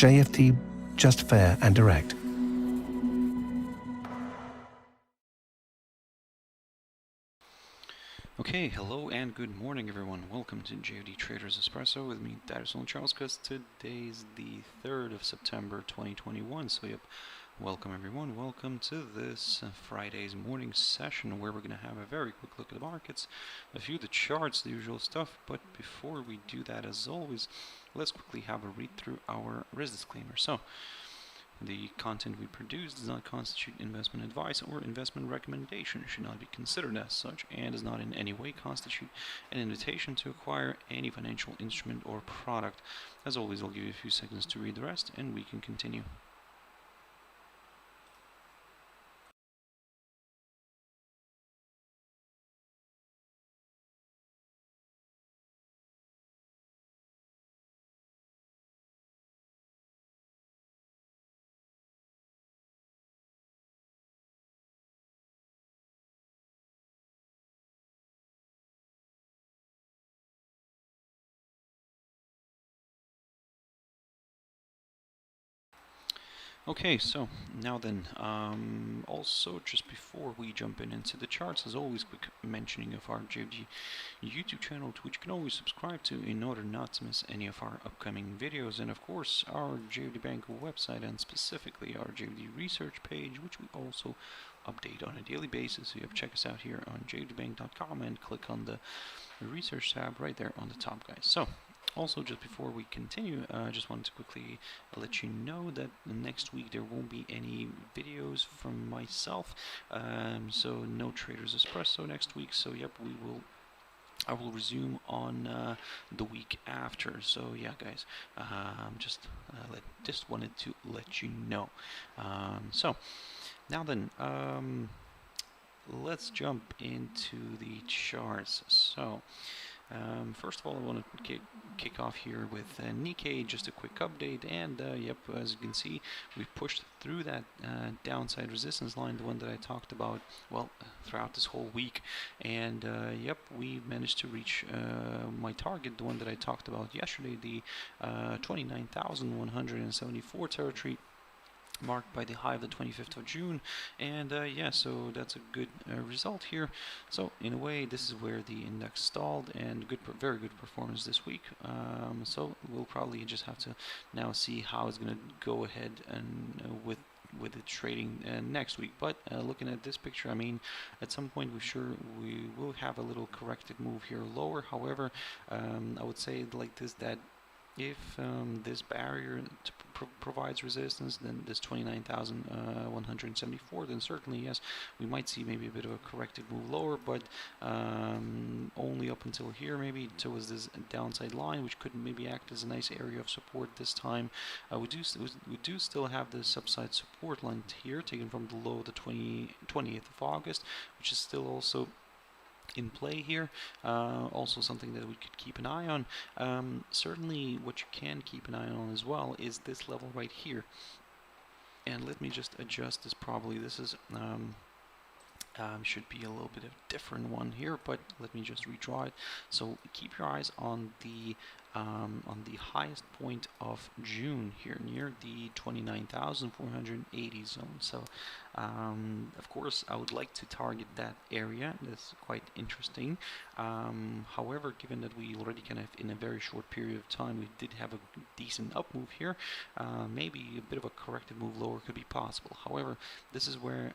JFD, just fair and direct. Okay, hello and good morning everyone. Welcome to JFD Traders Espresso with me, Darius Anucauskas. Today's the 3rd of September 2021. So yep, welcome everyone. Welcome to this Friday's morning session where we're going to have a very quick look at the markets, a few of the charts, the usual stuff. But before we do that, as always, let's quickly have a read through our risk disclaimer. So, the content we produce does not constitute investment advice or investment recommendation, should not be considered as such, and does not in any way constitute an invitation to acquire any financial instrument or product. As always, I'll give you a few seconds to read the rest and we can continue. Okay, so now then, also just before we jump into the charts, as always, quick mentioning of our JFD YouTube channel, to which you can always subscribe to in order not to miss any of our upcoming videos, and of course our JFD Bank website and specifically our JFD research page, which we also update on a daily basis. So you have to check us out here on jfdbank.com and click on the research tab right there on the top, guys. So also, just before we continue, I just wanted to quickly let you know that next week there won't be any videos from myself, so no Traders Espresso next week. So yep, I will resume on the week after. So yeah, guys, just wanted to let you know. So now then, let's jump into the charts. So. First of all, I want to kick off here with Nikkei, just a quick update, and yep, as you can see, we've pushed through that downside resistance line, the one that I talked about, well, throughout this whole week, and yep, we managed to reach my target, the one that I talked about yesterday, the 29,174 territory, marked by the high of the 25th of June, and yeah, so that's a good result here. So in a way, this is where the index stalled, and very good performance this week. So we'll probably just have to now see how it's going to go ahead and with the trading next week. But looking at this picture, I mean, at some point we will have a little corrective move here lower. However, I would say like this, that if this barrier provides resistance, then this 29,174, then certainly yes, we might see maybe a bit of a corrective move lower, but only up until here, maybe towards this downside line, which could maybe act as a nice area of support this time. We do still have the upside support line here, taken from the low of the 20th of August, which is still also in play here. Also something that we could keep an eye on. Certainly what you can keep an eye on as well is this level right here, and let me just adjust this. Probably this is should be a little bit of a different one here, but let me just redraw it. So keep your eyes on the highest point of June here, near the 29,480 zone. So of course I would like to target that area. That's quite interesting. However, given that we already kind of in a very short period of time we did have a decent up move here, maybe a bit of a corrective move lower could be possible. However, this is where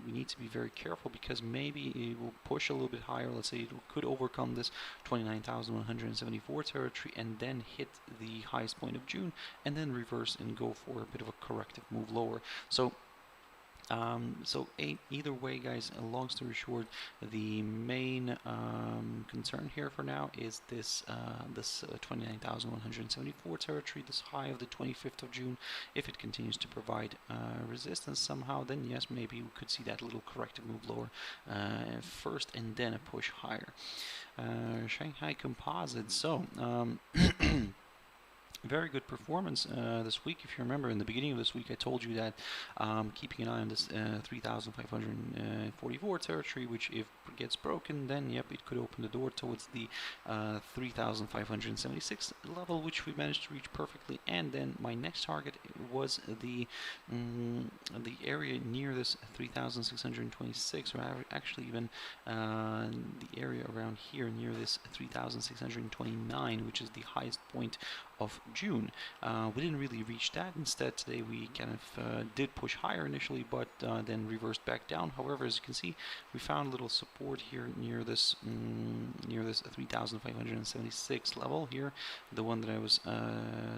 we need to be very careful, because maybe it will push a little bit higher. Let's say it could overcome this 29,174 territory and then hit the highest point of June and then reverse and go for a bit of a corrective move lower. So either way, guys, long story short, the main concern here for now is this 29,174 territory, this high of the 25th of June. If it continues to provide resistance somehow, then yes, maybe we could see that little corrective move lower first and then a push higher. Shanghai Composite, so very good performance this week. If you remember, in the beginning of this week, I told you that keeping an eye on this 3,544 territory, which if it gets broken, then yep, it could open the door towards the 3,576 level, which we managed to reach perfectly. And then my next target was the area near this 3,626, or actually even the area around here near this 3,629, which is the highest point of June. We didn't really reach that. Instead, today we kind of did push higher initially, but then reversed back down. However, as you can see, we found a little support here near this 3,576 level here, the one that I was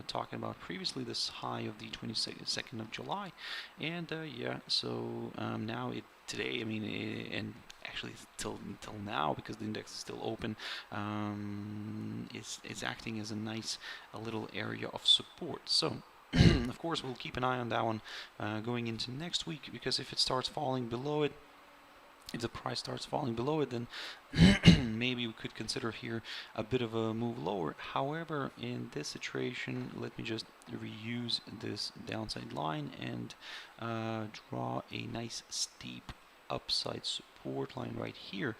talking about previously, this high of the 22nd of July. And yeah, so now today, I mean, and actually till now, because the index is still open, it's acting as a nice little area of support. So of course we'll keep an eye on that one going into next week, because if it starts falling below it, if the price starts falling below it, then maybe we could consider here a bit of a move lower. However, in this situation, let me just reuse this downside line and draw a nice steep upside support line right here.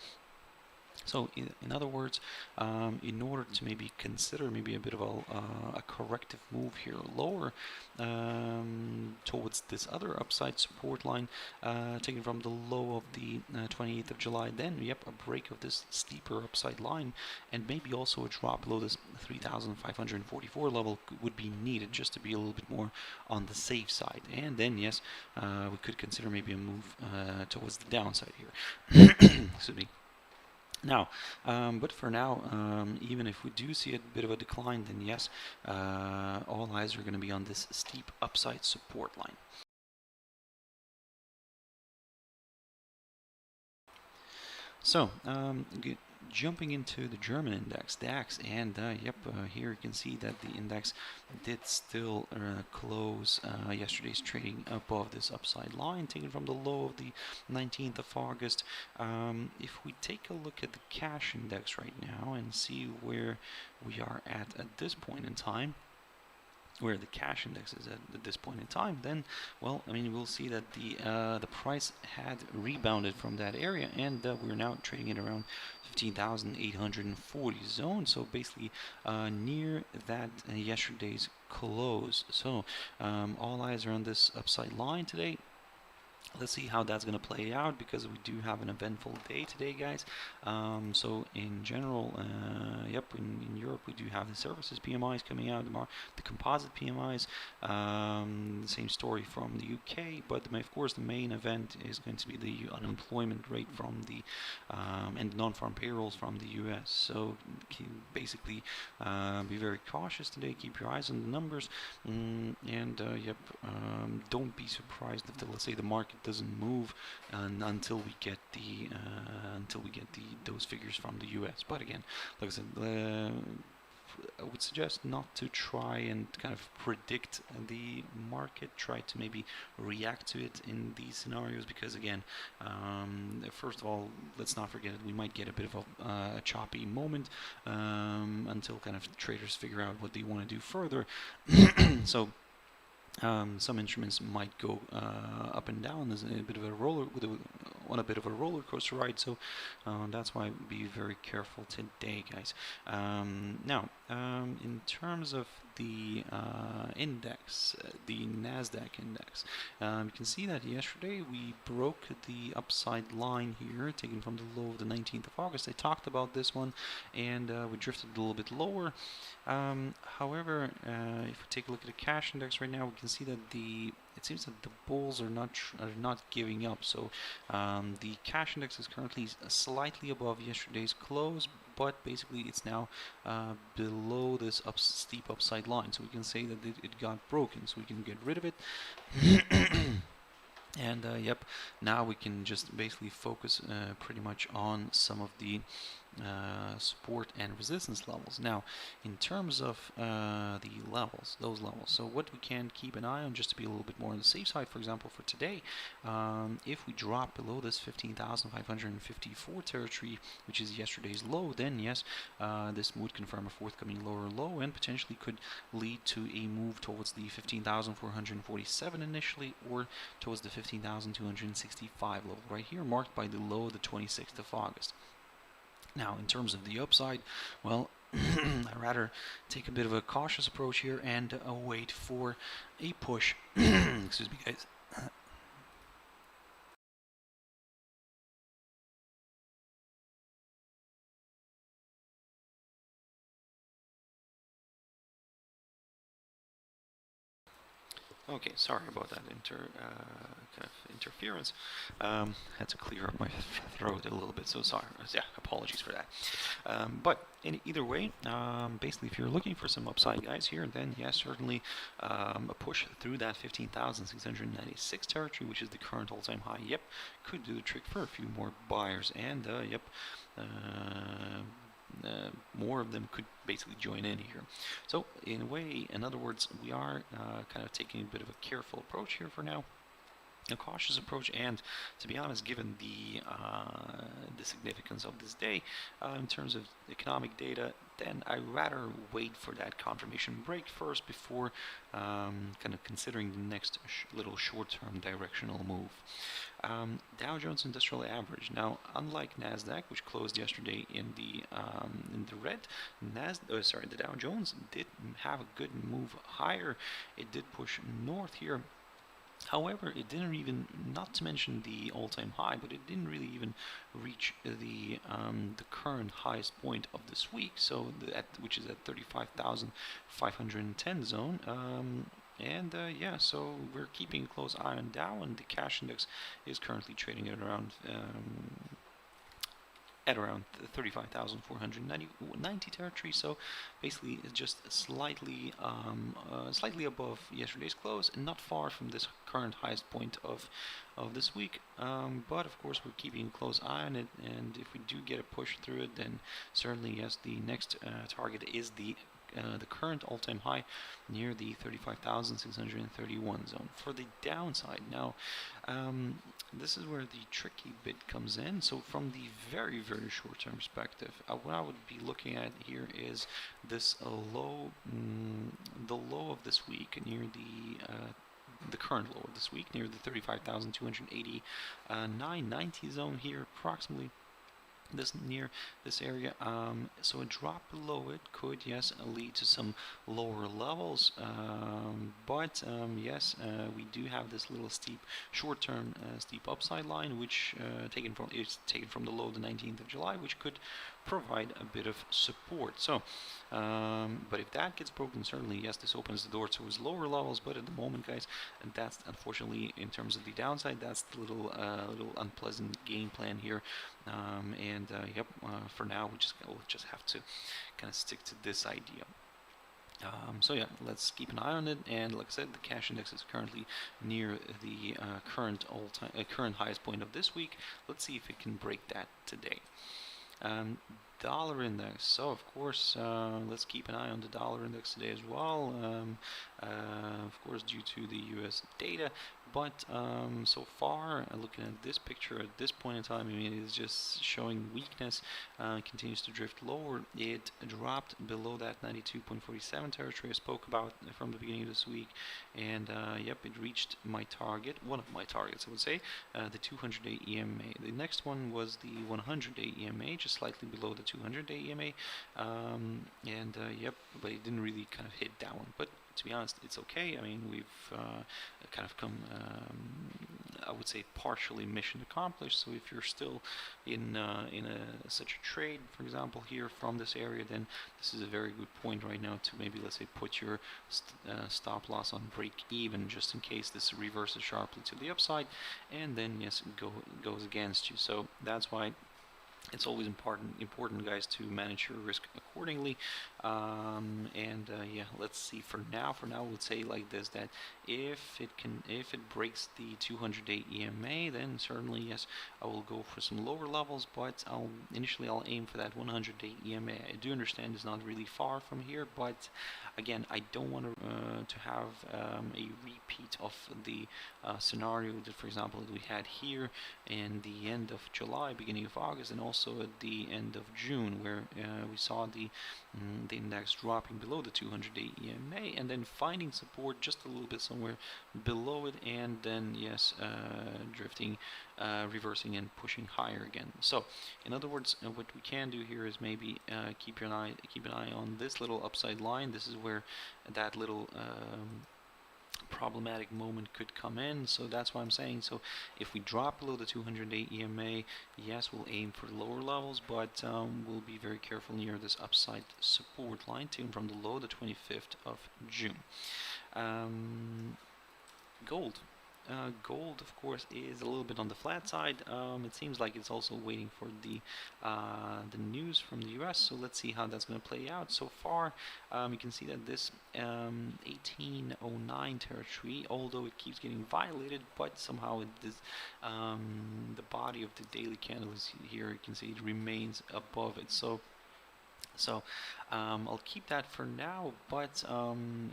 So in other words, in order to maybe consider maybe a bit of a corrective move here lower towards this other upside support line, taken from the low of the 28th of July, then yep, a break of this steeper upside line, and maybe also a drop below this 3,544 level would be needed, just to be a little bit more on the safe side. And then yes, we could consider maybe a move towards the downside here. Excuse me. Now, but for now, even if we do see a bit of a decline, then yes, all eyes are going to be on this steep upside support line. So, jumping into the German index, DAX, and yep, here you can see that the index did still close yesterday's trading above this upside line, taken from the low of the 19th of August. If we take a look at the cash index right now and see where we are at this point in time, where the cash index is at this point in time, then, well, I mean, we'll see that the price had rebounded from that area, and we're now trading at around 15,840 zone. So basically near that yesterday's close. So all eyes are on this upside line today. Let's see how that's going to play out, because we do have an eventful day today, guys. So in general, yep, in Europe we do have the services PMIs coming out, the composite PMIs. Same story from the UK, but of course the main event is going to be the unemployment rate from the and non-farm payrolls from the US. So basically be very cautious today, keep your eyes on the numbers, and yep, don't be surprised if let's say the market doesn't move until we get those figures from the US. But again, like I said, I would suggest not to try and kind of predict the market. Try to maybe react to it in these scenarios, because again, first of all, let's not forget that we might get a bit of a choppy moment until kind of traders figure out what they want to do further. So some instruments might go up and down. There's a bit of a roller on a bit of a roller coaster ride. So that's why be very careful today, guys. Now, in terms of the index, the NASDAQ index, you can see that yesterday we broke the upside line here, taken from the low of the 19th of August. I talked about this one, and we drifted a little bit lower. However, if we take a look at the cash index right now, we can see that it seems that the bulls are not giving up. So the cash index is currently slightly above yesterday's close, but basically it's now below this steep upside line. So we can say that it got broken, so we can get rid of it. And yep, now we can just basically focus pretty much on some of the support and resistance levels. Now, in terms of the levels, those levels, so what we can keep an eye on, just to be a little bit more on the safe side, for example, for today, if we drop below this 15,554 territory, which is yesterday's low, then yes, this would confirm a forthcoming lower low and potentially could lead to a move towards the 15,447 initially, or towards the 15,265 level right here, marked by the low of the 26th of August. Now, in terms of the upside, well, I'd rather take a bit of a cautious approach here and wait for a push. Excuse me, guys. Okay, sorry about that kind of interference. Had to clear up my throat a little bit, so sorry. Yeah, apologies for that. But in either way, basically, if you're looking for some upside, guys, here, then yes, certainly a push through that 15,696 territory, which is the current all-time high. Yep, could do the trick for a few more buyers, and yep. More of them could basically join in here. So in a way, in other words, we are kind of taking a bit of a careful approach here for now, a cautious approach, and to be honest, given the significance of this day in terms of economic data, then I'd rather wait for that confirmation break first before kind of considering the next little short-term directional move. Dow Jones Industrial Average. Now, unlike NASDAQ, which closed yesterday in the red, the Dow Jones did have a good move higher. It did push north here. However, it didn't even, not to mention the all-time high, but it didn't really even reach the current highest point of this week. So which is at 35,510 zone. Yeah, so we're keeping a close eye on Dow, and the cash index is currently trading at around 35,490 territory. So basically, it's just slightly above yesterday's close, and not far from this current highest point of this week. But of course, we're keeping a close eye on it, and if we do get a push through it, then certainly yes, the next target is the current all-time high near the 35,631 zone. For the downside now, this is where the tricky bit comes in. So from the very, very short-term perspective, what I would be looking at here is this low, the low of this week near the current low of this week near the 35,289.90 zone here, approximately. Near this area, so a drop below it could, yes, lead to some lower levels, but yes, we do have this little steep short-term steep upside line, which is taken from the low the 19th of July, which could provide a bit of support. So but if that gets broken, certainly yes, this opens the door towards lower levels, but at the moment, guys, and that's unfortunately, in terms of the downside, that's the little unpleasant game plan here. Yep, for now we'll just have to kind of stick to this idea. So yeah, let's keep an eye on it, and like I said, the cash index is currently near the current highest point of this week. Let's see if it can break that today. Dollar index. So of course, let's keep an eye on the dollar index today as well. Of course, due to the U.S. data. But so far, looking at this picture at this point in time, I mean, it is just showing weakness. Continues to drift lower. It dropped below that 92.47 territory I spoke about from the beginning of this week, and yep, it reached my target, one of my targets, I would say, the 200-day EMA. The next one was the 100-day EMA, just slightly below the 200-day EMA, yep, but it didn't really kind of hit that one. But to be honest, it's okay. I mean, we've kind of come, I would say, partially mission accomplished. So if you're still in such a trade, for example, here from this area, then this is a very good point right now to maybe, let's say, put your stop loss on break even, just in case this reverses sharply to the upside, and then yes, goes against you. So that's why it's always important, guys, to manage your risk accordingly. accordingly. Yeah, let's see. For now, we'll say like this: that if it breaks the 200-day EMA, then certainly yes, I will go for some lower levels. But initially I'll aim for that 100-day EMA. I do understand it's not really far from here, but again, I don't want to have a repeat of the scenario that, for example, that we had here in the end of July, beginning of August, and also at the end of June, where we saw the index dropping below the 200-day EMA and then finding support just a little bit somewhere below it, and then yes, drifting, reversing and pushing higher again. So in other words, what we can do here is maybe keep an eye on this little upside line. This is where that little problematic moment could come in. So that's why I'm saying, so if we drop below the 200-day EMA, yes, we'll aim for lower levels, but we'll be very careful near this upside support line taken from the low, the 25th of June. Gold. Gold, of course, is a little bit on the flat side. It seems like it's also waiting for the news from the US, so let's see how that's going to play out. So far, you can see that this 1809 territory, although it keeps getting violated, but somehow the body of the daily candle is here. You can see it remains above it. So I'll keep that for now, but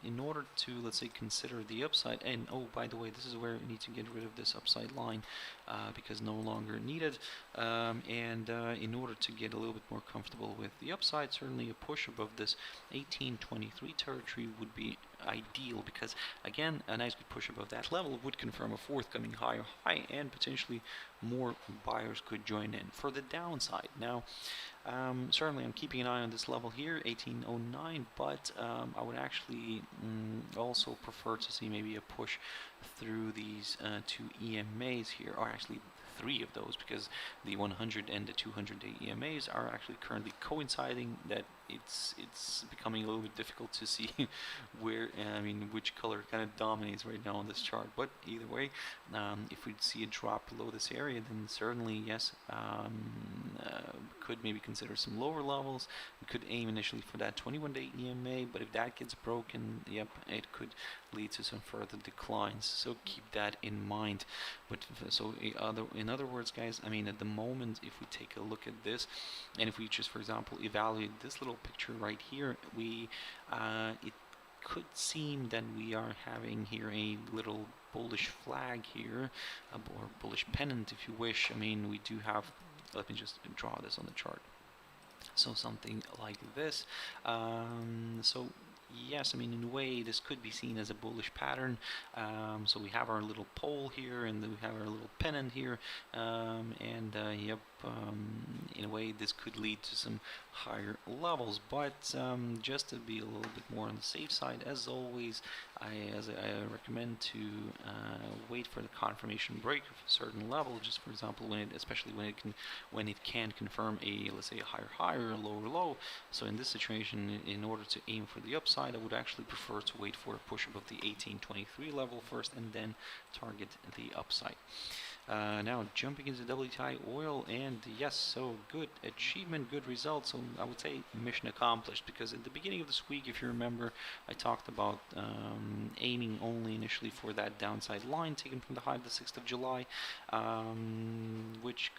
in order to, let's say, consider the upside, and oh, by the way, this is where we need to get rid of this upside line because no longer needed, in order to get a little bit more comfortable with the upside, certainly a push above this 1823 territory would be ideal, because again, a nice good push above that level would confirm a forthcoming higher high, and potentially more buyers could join in. For the downside now, certainly I'm keeping an eye on this level here, 1809, but I would actually also prefer to see maybe a push through these two EMAs here, or actually three of those, because the 100 and the 200-day EMAs are actually currently coinciding. That it's becoming a little bit difficult to see where, which color kind of dominates right now on this chart. But either way, if we see a drop below this area, then certainly yes, could maybe consider some lower levels. We could aim initially for that 21-day EMA, but if that gets broken, yep, it could lead to some further declines. So keep that in mind. But so in other words, guys, at the moment, if we take a look at this, and if we just, for example, evaluate this little picture right here, it could seem that we are having here a little bullish flag here, or bullish pennant, if you wish. We do have, let me just draw this on the chart. So something like this. So yes, in a way this could be seen as a bullish pattern. So we have our little pole here, and then we have our little pennant here, yep, in a way this could lead to some higher levels, but just to be a little bit more on the safe side, as always, I recommend to wait for the confirmation break of a certain level. Just for example, especially when it can confirm a, let's say, a higher high or a lower low. So in this situation, in order to aim for the upside, I would actually prefer to wait for a push above the 1823 level first, and then target the upside. Now jumping into WTI Oil, and yes, so good achievement, good results. So I would say mission accomplished, because at the beginning of this week, if you remember, I talked about aiming only initially for that downside line taken from the high of the 6th of July, which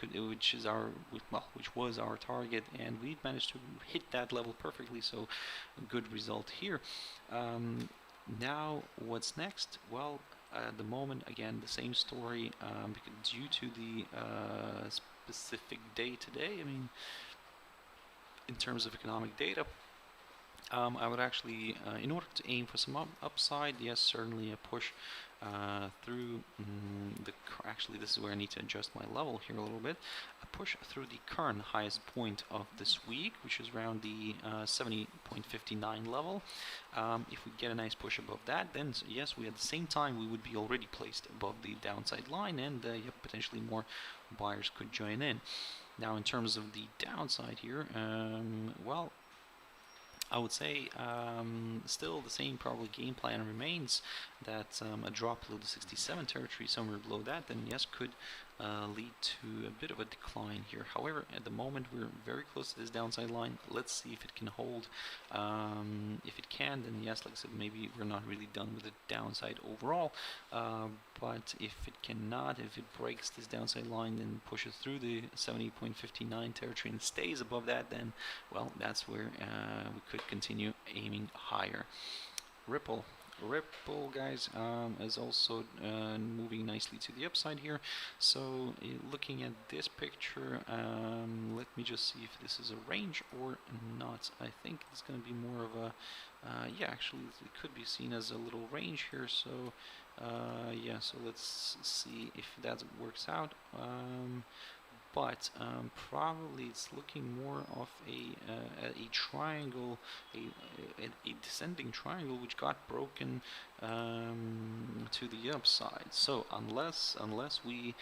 was our target, and we managed to hit that level perfectly. So a good result here. Now what's next? Well, at the moment, again, the same story, because due to the specific day today, in terms of economic data, I would actually, in order to aim for some upside, yes, certainly a push through actually this is where I need to adjust my level here a little bit, a push through the current highest point of this week, which is around the 70.59 level. If we get a nice push above that, then yes, we at the same time we would be already placed above the downside line, and yep, potentially more buyers could join in. Now in terms of the downside here, well, I would say still the same probably game plan remains, that a drop below the 67 territory, somewhere below that, then yes, could lead to a bit of a decline here. However, at the moment we're very close to this downside line. Let's see if it can hold. If it can, then yes, like I said, maybe we're not really done with the downside overall. But if it cannot, if it breaks this downside line and pushes through the 70.59 territory and stays above that, then well, that's where we could continue aiming higher. Ripple, guys, is also moving nicely to the upside here. So looking at this picture, let me just see if this is a range or not. I think it's going to be more of a yeah, actually it could be seen as a little range here. So yeah, so let's see if that works out. But probably it's looking more of a triangle, a descending triangle, which got broken to the upside. So unless we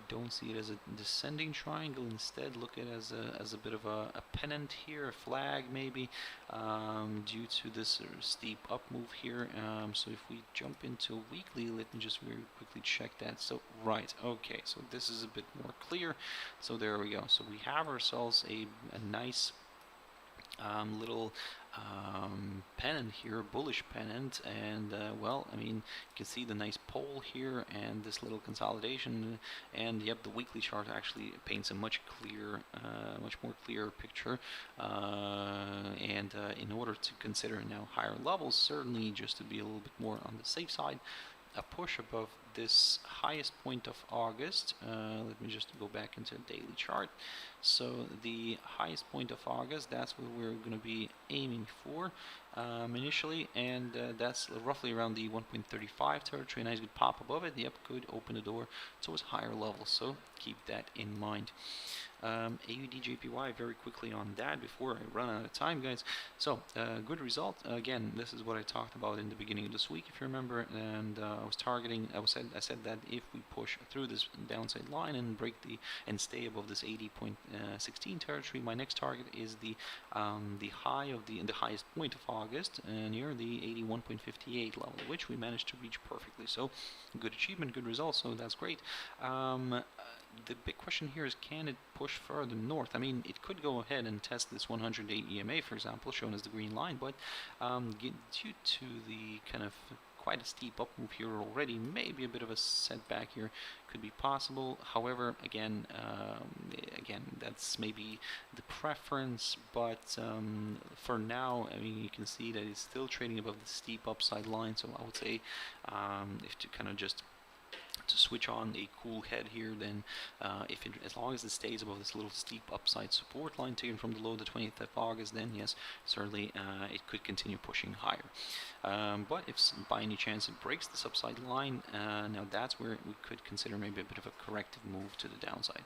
don't see it as a descending triangle, instead look at it as a bit of a pennant here, a flag maybe, due to this steep up move here. So if we jump into weekly, let me just very quickly check that. So right, okay, so this is a bit more clear. So there we go. So we have ourselves a nice little pennant here, bullish pennant, and well, I mean, you can see the nice pole here and this little consolidation, and yep, the weekly chart actually paints a much more clear picture. And in order to consider now higher levels, certainly just to be a little bit more on the safe side, a push above this highest point of August. Let me just go back into the daily chart. So the highest point of August, that's what we're going to be aiming for initially, and that's roughly around the 1.35 territory. Nice good pop above it. Yep, could open the door towards higher levels, so keep that in mind. AUDJPY, very quickly on that before I run out of time, guys. So good result. Again, this is what I talked about in the beginning of this week, if you remember, and I said that if we push through this downside line and and stay above this 80.16 territory, my next target is the high of the highest point of August, near the 81.58 level, which we managed to reach perfectly. So good achievement, good result. So that's great. The big question here is, can it push further north? I mean, it could go ahead and test this 100-day EMA, for example, shown as the green line, but due to the kind of quite a steep up move here already, maybe a bit of a setback here could be possible. However, again, that's maybe the preference, but for now, I mean, you can see that it's still trading above the steep upside line. So I would say, if to kind of just to switch on a cool head here, then as long as it stays above this little steep upside support line taken from the low the 20th of August, then yes, certainly it could continue pushing higher. But if by any chance it breaks this upside line, now that's where we could consider maybe a bit of a corrective move to the downside.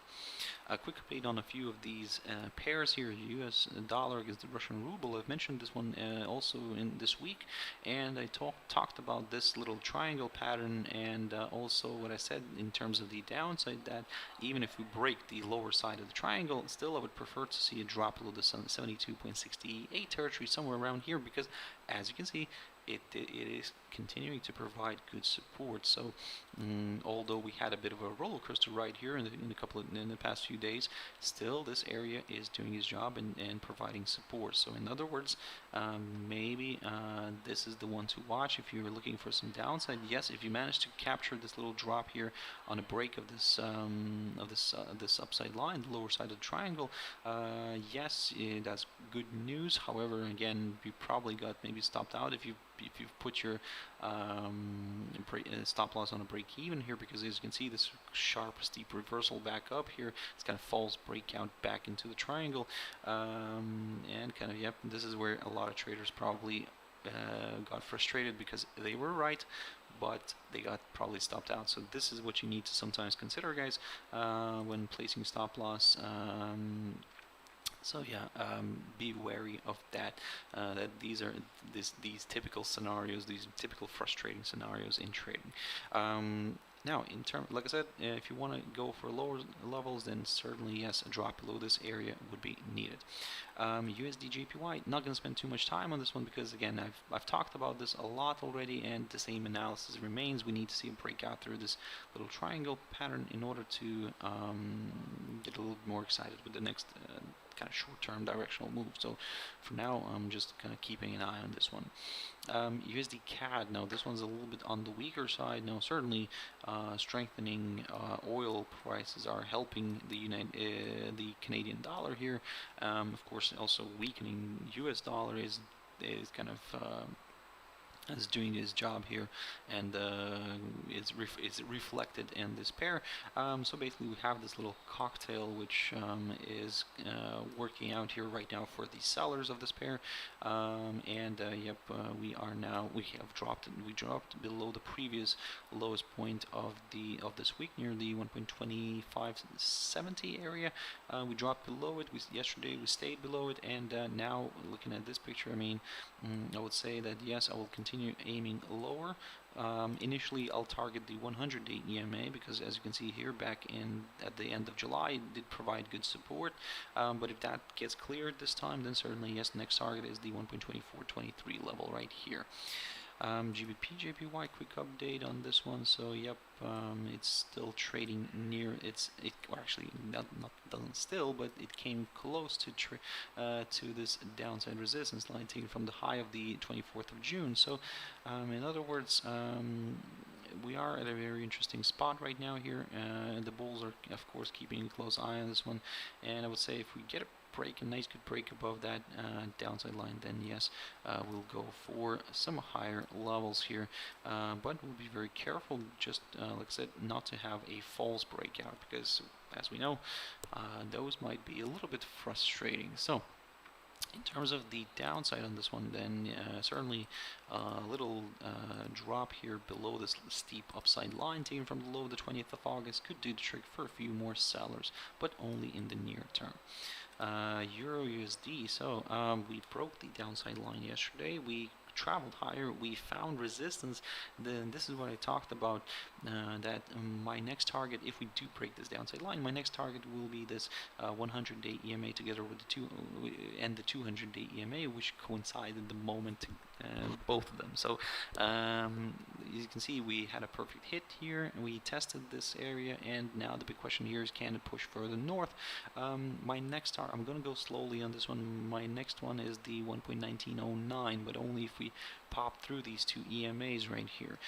A quick update on a few of these pairs here: US dollar against the Russian ruble. I've mentioned this one also in this week, and I talked about this little triangle pattern, and also what I said in terms of the downside, that even if we break the lower side of the triangle, still I would prefer to see a drop below the 72.68 territory, somewhere around here, because as you can see, it is continuing to provide good support. So although we had a bit of a roller coaster ride here in the past few days, still this area is doing its job and providing support. So in other words, maybe this is the one to watch if you're looking for some downside. Yes, if you manage to capture this little drop here on a break of this this upside line, the lower side of the triangle, yes, that's good news. However, again, you probably got maybe stopped out if you've put your stop loss on a break even here, because as you can see, this sharp steep reversal back up here, it's kind of false breakout back into the triangle, and kind of, yep, this is where a lot of traders probably got frustrated, because they were right, but they got probably stopped out. So this is what you need to sometimes consider, guys, when placing stop loss. So yeah, be wary of that. That these are these typical scenarios, these typical frustrating scenarios in trading. Now, in terms, like I said, if you want to go for lower levels, then certainly yes, a drop below this area would be needed. USDJPY, not going to spend too much time on this one because again, I've talked about this a lot already, and the same analysis remains. We need to see a breakout through this little triangle pattern in order to get a little more excited with the next kind of short-term directional move. So for now, I'm just kind of keeping an eye on this one. USD CAD, now this one's a little bit on the weaker side. Now certainly strengthening oil prices are helping the Canadian dollar here. Of course, also weakening US dollar is kind of is doing his job here, and it's reflected in this pair. So basically we have this little cocktail which is working out here right now for the sellers of this pair, and yep, we have dropped below the previous lowest point of this week near the 1.2570 area. We dropped below it. Yesterday we stayed below it, and now looking at this picture, I mean, I would say that yes, I will continue aiming lower. Initially I'll target the 100-day EMA because, as you can see here, back at the end of July it did provide good support, but if that gets cleared this time, then certainly yes, next target is the 1.2423 level right here. GBPJPY, quick update on this one. So yep, it's still trading near or actually not done still, but it came close to this downside resistance line taken from the high of the 24th of June. So in other words, we are at a very interesting spot right now here. The bulls are of course keeping a close eye on this one, and I would say if we get a nice good break above that downside line, then yes, we'll go for some higher levels here, but we'll be very careful, just like I said, not to have a false breakout, because as we know, those might be a little bit frustrating. So in terms of the downside on this one, then certainly a little drop here below this steep upside line taken from the low of the 20th of August could do the trick for a few more sellers, but only in the near term. EURUSD, so we broke the downside line yesterday. We traveled higher, we found resistance. Then this is what I talked about, that my next target, if we do break this downside line, my next target will be this 100-day EMA together with the 200-day EMA, which coincide in the moment, both of them. So as you can see, we had a perfect hit here, and we tested this area, and now the big question here is, can it push further north? My next target, I'm going to go slowly on this one. My next one is the 1.1909, but only if we pop through these two EMAs right here.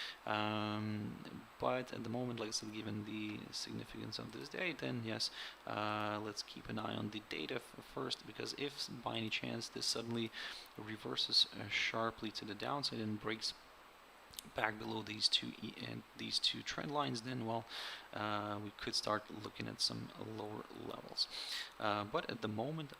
But at the moment, like I said, given the significance of this day, then yes, let's keep an eye on the data first, because if by any chance this suddenly reverses sharply to the downside and breaks back below these two trend lines, then well, we could start looking at some lower levels. But at the moment,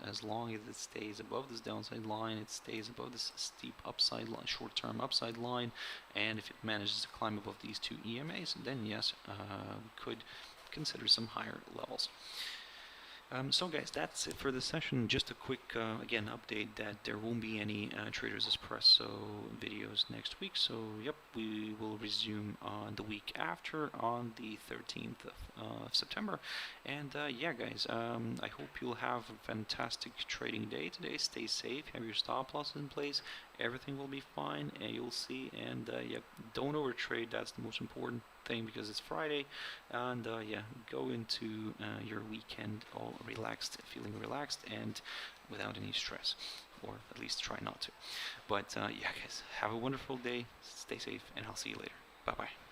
as long as it stays above this downside line, it stays above this steep upside line, short-term upside line, and if it manages to climb above these two EMAs, then yes, we could consider some higher levels. So guys, that's it for this session. Just a quick, again, update that there won't be any Traders Espresso videos next week. So, yep, we will resume on the week after, on the 13th of September. And yeah, guys, I hope you'll have a fantastic trading day today. Stay safe, have your stop losses in place. Everything will be fine, and you'll see. And yeah, don't overtrade. That's the most important thing, because it's Friday. And yeah, go into your weekend all relaxed, feeling relaxed and without any stress, or at least try not to. But yeah, guys, have a wonderful day. Stay safe, and I'll see you later. Bye bye.